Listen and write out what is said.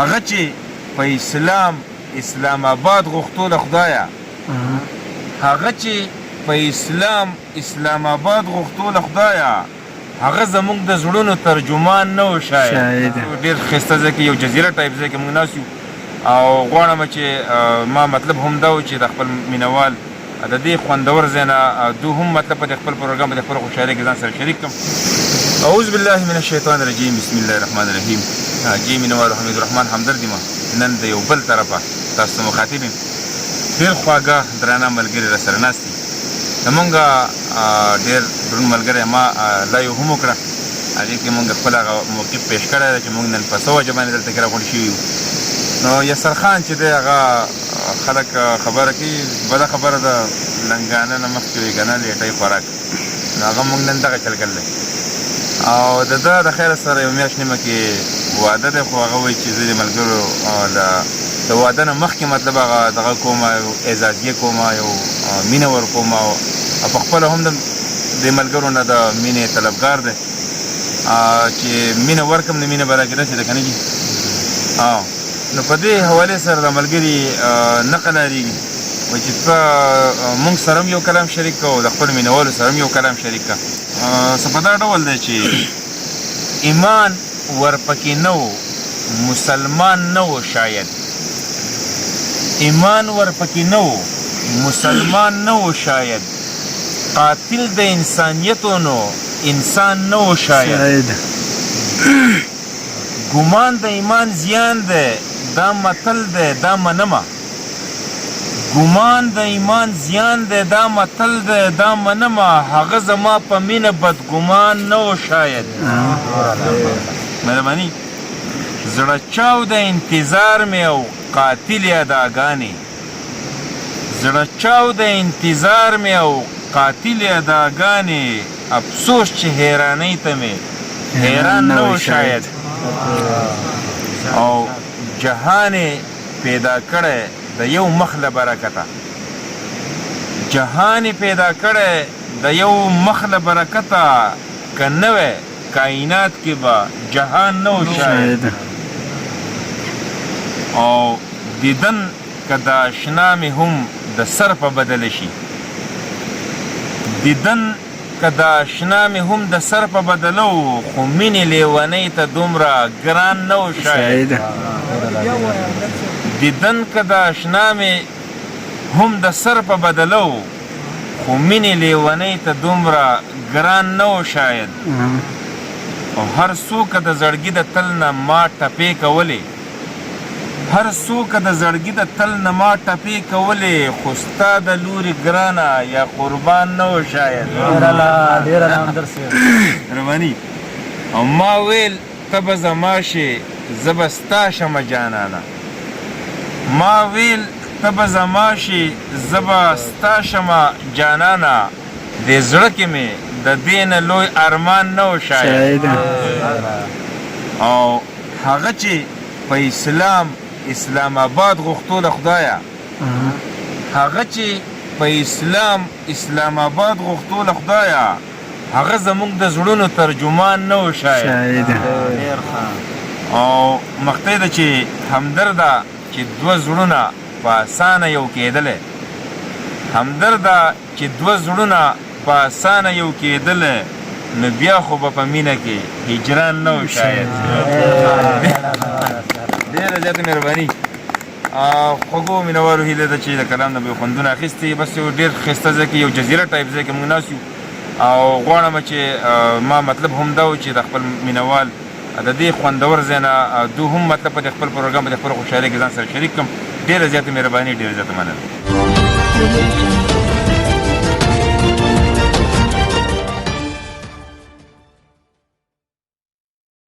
هغه چې په اسلام آباد غوښتو له خدایه، هغه چې په اسلام آباد غوښتو له خدایه، هغه زموږ د زړونو ترجمان نه و شاید. ډېر ښایسته ځای کې یو جزیره ټایپ ځای کې موږ ناست یو او غواړم چې ما مطلب هم دا و چې د خپل مینوال د دې خوندور ځای نه دو هم مطلب په خپل پروګرام په خپل خوشحالۍ کې ځان سره شریک کړم. اعوذ بالله من الشیطان الرجیم، بسم الله الرحمن الرحیم. جی مینوالو، حمید الرحمن همدرد یم. نن د یو بل طرفه تاسو ته مخاطب یم. ډېر خواږه درانه ملګري راسره ناست دي. زمونږ ډېر دروند ملګری ما لایو هم وکړه، هغې کې مونږ خپل هغه موقف پیش کړی دی چې مونږ نن په څه وجه باندې دلته کې راغونډ شوي یو. نو یسر خان چې دی هغه خلک خبره کوي، بده خبره ده، لنګانه نه مخکې وي که نه لیټۍ خوراک. نو هغه مونږ نن دغه چل کړلی او د ده د خیره سره یو میاشت نیمه کې واده دی، خو هغه وایي چې زه د ملګرو د واده نه مخکې مطلب هغه دغه کومه یو اعزازیه کومه، یو مینه ورکومه او په خپله هم د ملګرو نه د مینې طلبګار دی چې مینه ورکړم نو مینه به راکې رسېده که نه جي. نو په دې حوالې سره د ملګري نه قلاریږي، وایي چې ته مونږ سره هم یو کلام شریک کړه او د خپلو مینهوالو سره هم یو کلام شریک کړه. څه په دا ډول دی چې ایمان ورپکې نه و، مسلمان نه و شاید. ایمان ورپکې نه و، مسلمان نه و شاید. قاتل د انسانیتو نو انسان نه و شاید. ګمان د ایمان زیان دی، دا متل دی، دا منمه. ګمان د ایمان زیان دی، دا متل دی، دا منمه. هغه زما په مینه بدګمان نه و شاید. مهرباني زړه چاو د انتظار مې او قاتل اداګانې، زړه چاو د انتظار مې او قاتل اداګانې. افسوس چې حیرانۍ ته مې حیران نه و شاید. او جهان پیدا کړی د یو مخ له برکته، جهان پیدا کړی د یو مخ له برکته. که نه وی کائنات کې به جهان نه و شاید. او دیدن که د اشنا مې هم د سر په بدله شي، دیدن که د اشنا مې هم د سر په بدله و، خو مینې لیونۍ ته دومره ګران نه و شاید. دیدن که د اشنا مې هم د سر په بدله و، خو مینې لیونۍ ته دومره ګران نه و شاید. او هر څوک د زړګي د تل نه ما ټپې کولې، هر څوک د زړګي د تل نه ما ټپې کولې، خو ستا د لورې ګرانه یا قربان نه و شاید. رباني او ما ویل ته به زما شې زه به ستا شمه جانانه، ما ویل ته به زما شې زه به ستا شمه جانانه. دې زړه کې مې د دې نه لوی ارمان نه و شاید. او هغه چې په اسلام آباد غوښتو له خدایه، هغه چې په اسلام آباد غوښتو له خدایه، هغه زموږ د زړونو ترجمان نه و شاید. او مخته ده چې همدرده چې دوه زړونه په اسانه یو کېدلی، همدرده چې دوه زړونه په اسانه یو کېدلی، نو بیا خو به په مینه کې هجران نه و شاید. ډېره زیاته مهرباني. خوږو مینوالو هیله ده چې د کلام نه به یې خوندونه اخیستي. بس یو ډېر ښایسته ځای کې، یو جزیره ټایپ ځای کې موږ ناست یو او غواړم چې ما مطلب هم دا و چې د خپل مینوال د دې خوندور ځای نه دو هم مطلب په خپل پروګرام په خپل خوشحالۍ کې ځان سره شریک کړم. ډېره زیاته مهرباني، ډېره زیاته مننه.